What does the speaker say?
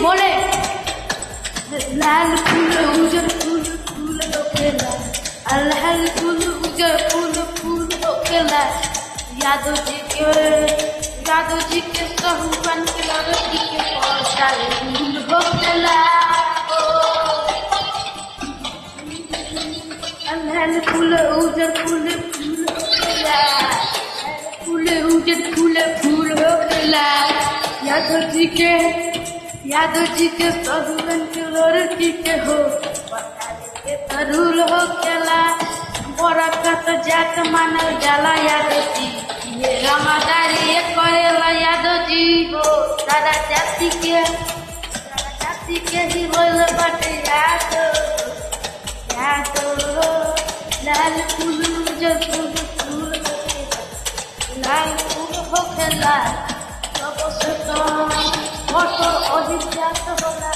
बोले लाल फूल उजर फूल फूल होखेला, लाल फूल उजर फूल फूल होखेला। यादव जी के सहुबन के लड़की के पौधा फूल होखेला। लाल फूल उजर फूल फूल होखेला, फूल उजर फूल फूल होखेला। यादव जी के सहुबन के लड़की के हो के तरुल होखेला। बरकत जात मानल जाला यादव जी, ये रंगदारी करेला यादव जी हो। सारा जाति के ही होल बाटे यादव हो। लाल फूल उजर फूल फूल होखेला, लाल फूल होखेला। सबसे तो फोटो अधिक होला।